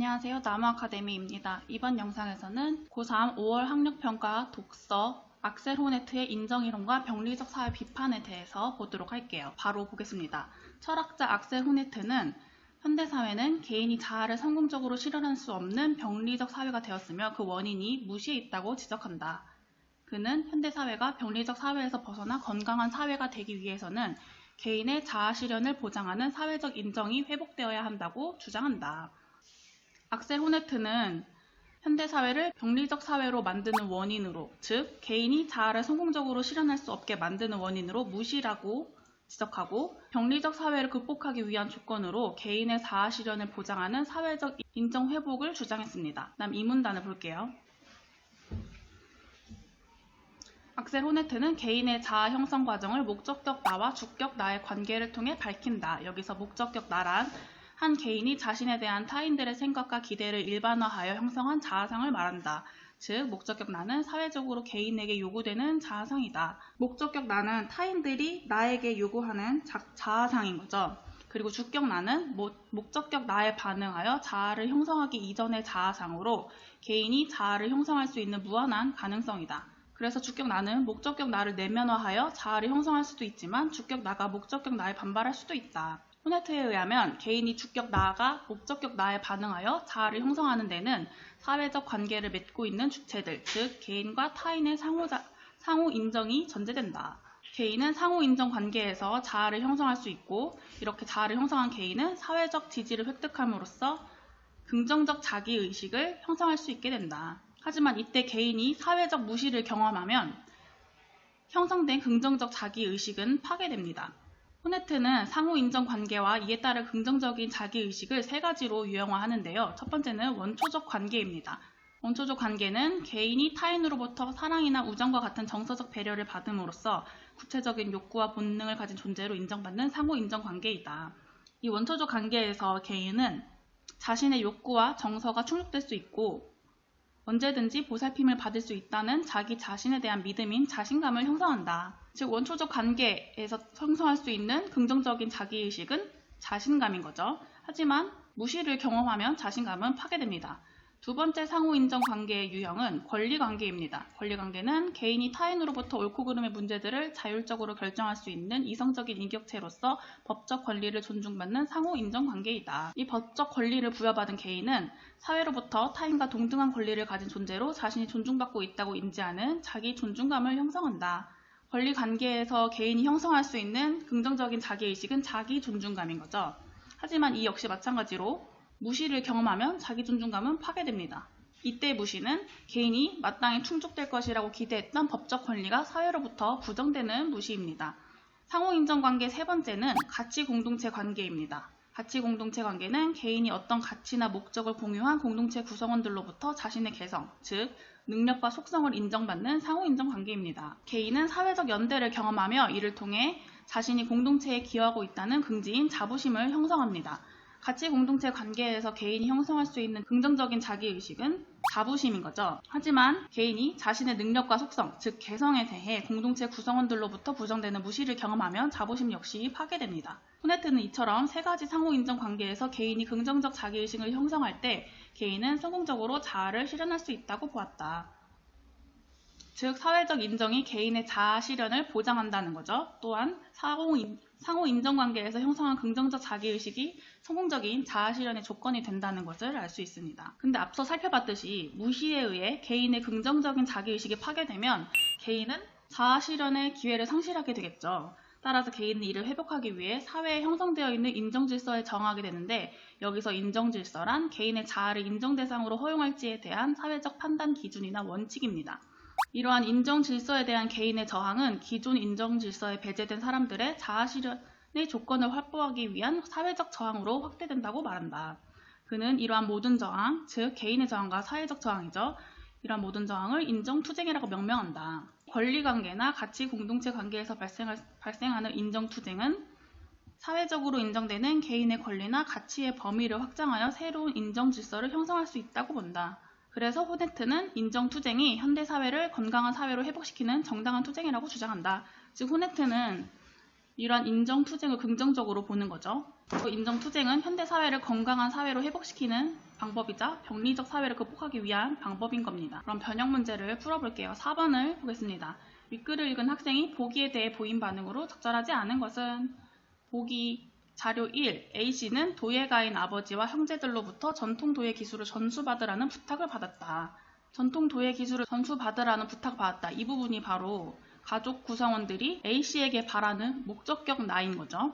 안녕하세요. 나무아카데미입니다. 이번 영상에서는 고3 5월 학력평가 독서 악셀 호네트의 인정이론과 병리적 사회 비판에 대해서 보도록 할게요. 바로 보겠습니다. 철학자 악셀 호네트는 현대사회는 개인이 자아를 성공적으로 실현할 수 없는 병리적 사회가 되었으며 그 원인이 무시에 있다고 지적한다. 그는 현대사회가 병리적 사회에서 벗어나 건강한 사회가 되기 위해서는 개인의 자아 실현을 보장하는 사회적 인정이 회복되어야 한다고 주장한다. 악셀 호네트는 현대사회를 병리적 사회로 만드는 원인으로, 즉 개인이 자아를 성공적으로 실현할 수 없게 만드는 원인으로 무시라고 지적하고, 병리적 사회를 극복하기 위한 조건으로 개인의 자아 실현을 보장하는 사회적 인정 회복을 주장했습니다. 다음 이 문단을 볼게요. 악셀 호네트는 개인의 자아 형성 과정을 목적격 나와 주격 나의 관계를 통해 밝힌다. 여기서 목적격 나란 한 개인이 자신에 대한 타인들의 생각과 기대를 일반화하여 형성한 자아상을 말한다. 즉, 목적격 나는 사회적으로 개인에게 요구되는 자아상이다. 목적격 나는 타인들이 나에게 요구하는 자아상인 거죠. 그리고 주격 나는 목적격 나에 반응하여 자아를 형성하기 이전의 자아상으로 개인이 자아를 형성할 수 있는 무한한 가능성이다. 그래서 주격 나는 목적격 나를 내면화하여 자아를 형성할 수도 있지만 주격 나가 목적격 나에 반발할 수도 있다. 호네트에 의하면 개인이 주격 나가 목적격 나에 반응하여 자아를 형성하는 데는 사회적 관계를 맺고 있는 주체들, 즉 개인과 타인의 상호 인정이 전제된다. 개인은 상호 인정 관계에서 자아를 형성할 수 있고, 이렇게 자아를 형성한 개인은 사회적 지지를 획득함으로써 긍정적 자기의식을 형성할 수 있게 된다. 하지만 이때 개인이 사회적 무시를 경험하면 형성된 긍정적 자기의식은 파괴됩니다. 호네트는 상호인정 관계와 이에 따른 긍정적인 자기의식을 세 가지로 유형화하는데요. 첫 번째는 원초적 관계입니다. 원초적 관계는 개인이 타인으로부터 사랑이나 우정과 같은 정서적 배려를 받음으로써 구체적인 욕구와 본능을 가진 존재로 인정받는 상호인정 관계이다. 이 원초적 관계에서 개인은 자신의 욕구와 정서가 충족될 수 있고 언제든지 보살핌을 받을 수 있다는 자기 자신에 대한 믿음인 자신감을 형성한다. 즉, 원초적 관계에서 형성할 수 있는 긍정적인 자기의식은 자신감인 거죠. 하지만 무시를 경험하면 자신감은 파괴됩니다. 두 번째 상호인정 관계의 유형은 권리관계입니다. 권리관계는 개인이 타인으로부터 옳고 그름의 문제들을 자율적으로 결정할 수 있는 이성적인 인격체로서 법적 권리를 존중받는 상호인정 관계이다. 이 법적 권리를 부여받은 개인은 사회로부터 타인과 동등한 권리를 가진 존재로 자신이 존중받고 있다고 인지하는 자기 존중감을 형성한다. 권리관계에서 개인이 형성할 수 있는 긍정적인 자기의식은 자기 존중감인 거죠. 하지만 이 역시 마찬가지로 무시를 경험하면 자기 존중감은 파괴됩니다. 이때 무시는 개인이 마땅히 충족될 것이라고 기대했던 법적 권리가 사회로부터 부정되는 무시입니다. 상호인정관계 세 번째는 가치 공동체 관계입니다. 가치 공동체 관계는 개인이 어떤 가치나 목적을 공유한 공동체 구성원들로부터 자신의 개성, 즉 능력과 속성을 인정받는 상호인정 관계입니다. 개인은 사회적 연대를 경험하며 이를 통해 자신이 공동체에 기여하고 있다는 긍지인 자부심을 형성합니다. 가치 공동체 관계에서 개인이 형성할 수 있는 긍정적인 자기의식은 자부심인 거죠. 하지만 개인이 자신의 능력과 속성, 즉 개성에 대해 공동체 구성원들로부터 부정되는 무시를 경험하면 자부심 역시 파괴됩니다. 호네트는 이처럼 세 가지 상호인정 관계에서 개인이 긍정적 자기의식을 형성할 때 개인은 성공적으로 자아를 실현할 수 있다고 보았다. 즉, 사회적 인정이 개인의 자아 실현을 보장한다는 거죠. 또한 상호 인정 관계에서 형성한 긍정적 자기의식이 성공적인 자아 실현의 조건이 된다는 것을 알 수 있습니다. 근데 앞서 살펴봤듯이 무시에 의해 개인의 긍정적인 자기의식이 파괴되면 개인은 자아 실현의 기회를 상실하게 되겠죠. 따라서 개인은 이를 회복하기 위해 사회에 형성되어 있는 인정질서에 정하게 되는데, 여기서 인정질서란 개인의 자아를 인정 대상으로 허용할지에 대한 사회적 판단 기준이나 원칙입니다. 이러한 인정질서에 대한 개인의 저항은 기존 인정질서에 배제된 사람들의 자아 실현의 조건을 확보하기 위한 사회적 저항으로 확대된다고 말한다. 그는 이러한 모든 저항, 즉 개인의 저항과 사회적 저항이죠. 이러한 모든 저항을 인정투쟁이라고 명명한다. 권리관계나 가치 공동체 관계에서 발생하는 인정투쟁은 사회적으로 인정되는 개인의 권리나 가치의 범위를 확장하여 새로운 인정질서를 형성할 수 있다고 본다. 그래서 호네트는 인정투쟁이 현대사회를 건강한 사회로 회복시키는 정당한 투쟁이라고 주장한다. 즉 호네트는 이러한 인정투쟁을 긍정적으로 보는 거죠. 인정투쟁은 현대사회를 건강한 사회로 회복시키는 방법이자 병리적 사회를 극복하기 위한 방법인 겁니다. 그럼 변형 문제를 풀어볼게요. 4번을 보겠습니다. 윗글을 읽은 학생이 보기에 대해 보인 반응으로 적절하지 않은 것은 보기 자료 1. A씨는 도예가인 아버지와 형제들로부터 전통 도예 기술을 전수받으라는 부탁을 받았다. 전통 도예 기술을 전수받으라는 부탁을 받았다. 이 부분이 바로 가족 구성원들이 A씨에게 바라는 목적격 나인 거죠.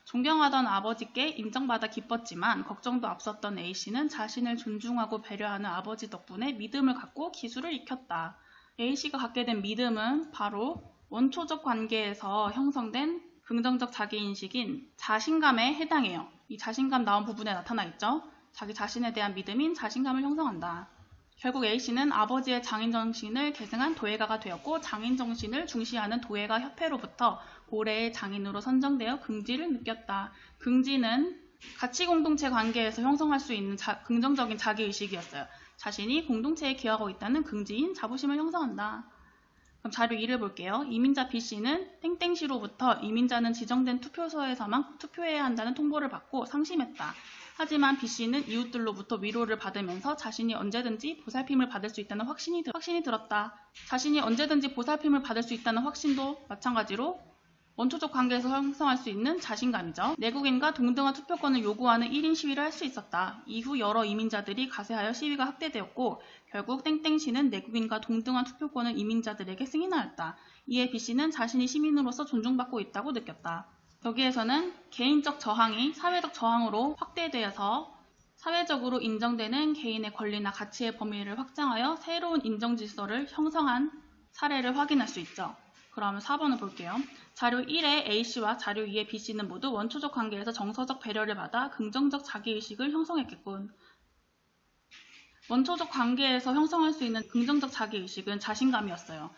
존경하던 아버지께 인정받아 기뻤지만 걱정도 앞섰던 A씨는 자신을 존중하고 배려하는 아버지 덕분에 믿음을 갖고 기술을 익혔다. A씨가 갖게 된 믿음은 바로 원초적 관계에서 형성된 긍정적 자기인식인 자신감에 해당해요. 이 자신감 나온 부분에 나타나 있죠. 자기 자신에 대한 믿음인 자신감을 형성한다. 결국 A씨는 아버지의 장인정신을 계승한 도예가가 되었고 장인정신을 중시하는 도예가 협회로부터 올해의 장인으로 선정되어 긍지를 느꼈다. 긍지는 가치공동체 관계에서 형성할 수 있는 긍정적인 자기의식이었어요. 자신이 공동체에 기여하고 있다는 긍지인 자부심을 형성한다. 그럼 자료 2를 볼게요. 이민자 B씨는 땡땡시로부터 이민자는 지정된 투표소에서만 투표해야 한다는 통보를 받고 상심했다. 하지만 B씨는 이웃들로부터 위로를 받으면서 자신이 언제든지 보살핌을 받을 수 있다는 확신이 들었다. 자신이 언제든지 보살핌을 받을 수 있다는 확신도 마찬가지로 원초적 관계에서 형성할 수 있는 자신감이죠. 내국인과 동등한 투표권을 요구하는 1인 시위를 할 수 있었다. 이후 여러 이민자들이 가세하여 시위가 확대되었고 결국 땡땡시는 내국인과 동등한 투표권을 이민자들에게 승인하였다. 이에 B씨는 자신이 시민으로서 존중받고 있다고 느꼈다. 여기에서는 개인적 저항이 사회적 저항으로 확대되어서 사회적으로 인정되는 개인의 권리나 가치의 범위를 확장하여 새로운 인정 질서를 형성한 사례를 확인할 수 있죠. 그러면 4번을 볼게요. 자료 1의 A씨와 자료 2의 B씨는 모두 원초적 관계에서 정서적 배려를 받아 긍정적 자기의식을 형성했겠군. 원초적 관계에서 형성할 수 있는 긍정적 자기의식은 자신감이었어요.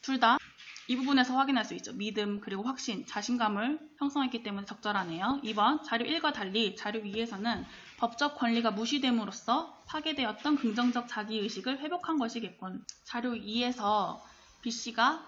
둘 다 이 부분에서 확인할 수 있죠. 믿음 그리고 확신, 자신감을 형성했기 때문에 적절하네요. 2번 자료 1과 달리 자료 2에서는 법적 권리가 무시됨으로써 파괴되었던 긍정적 자기의식을 회복한 것이겠군. 자료 2에서 B씨가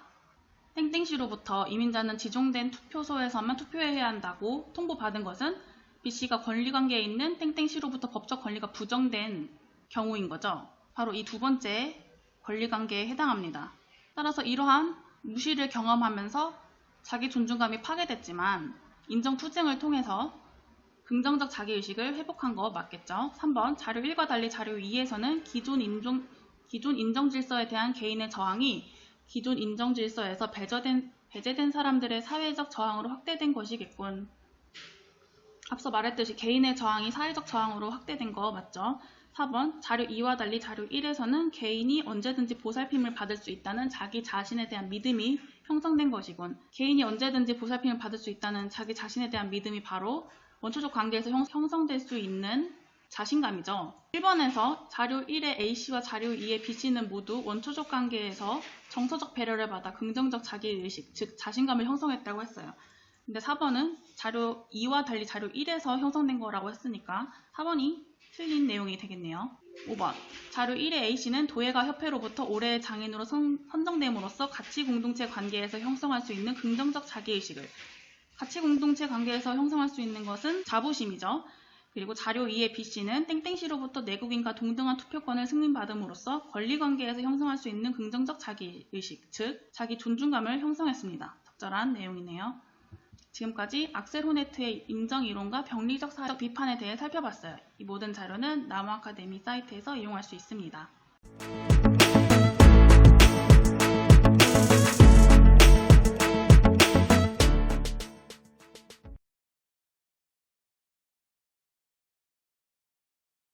땡땡시로부터 이민자는 지정된 투표소에서만 투표해야 한다고 통보받은 것은 B씨가 권리관계에 있는 땡땡시로부터 법적 권리가 부정된 경우인 거죠. 바로 이 두 번째 권리관계에 해당합니다. 따라서 이러한 무시를 경험하면서 자기 존중감이 파괴됐지만 인정투쟁을 통해서 긍정적 자기의식을 회복한 거 맞겠죠. 3번 자료 1과 달리 자료 2에서는 기존 인정질서에 대한 개인의 저항이 기존 인정질서에서 배제된 사람들의 사회적 저항으로 확대된 것이겠군. 앞서 말했듯이 개인의 저항이 사회적 저항으로 확대된 거 맞죠? 4번 자료 2와 달리 자료 1에서는 개인이 언제든지 보살핌을 받을 수 있다는 자기 자신에 대한 믿음이 형성된 것이군. 개인이 언제든지 보살핌을 받을 수 있다는 자기 자신에 대한 믿음이 바로 원초적 관계에서 형성될 수 있는 자신감이죠. 1번에서 자료 1의 A씨와 자료 2의 B씨는 모두 원초적 관계에서 정서적 배려를 받아 긍정적 자기의식, 즉 자신감을 형성했다고 했어요. 근데 4번은 자료 2와 달리 자료 1에서 형성된 거라고 했으니까 4번이 틀린 내용이 되겠네요. 5번 자료 1의 A씨는 도예가 협회로부터 올해의 장인으로 선정됨으로써 가치공동체 관계에서 형성할 수 있는 긍정적 자기의식을 가치공동체 관계에서 형성할 수 있는 것은 자부심이죠. 그리고 자료 2의 B씨는 땡땡시로부터 내국인과 동등한 투표권을 승인받음으로써 권리관계에서 형성할 수 있는 긍정적 자기의식, 즉 자기 존중감을 형성했습니다. 적절한 내용이네요. 지금까지 악셀 호네트의 인정이론과 병리적 사회적 비판에 대해 살펴봤어요. 이 모든 자료는 나무 아카데미 사이트에서 이용할 수 있습니다.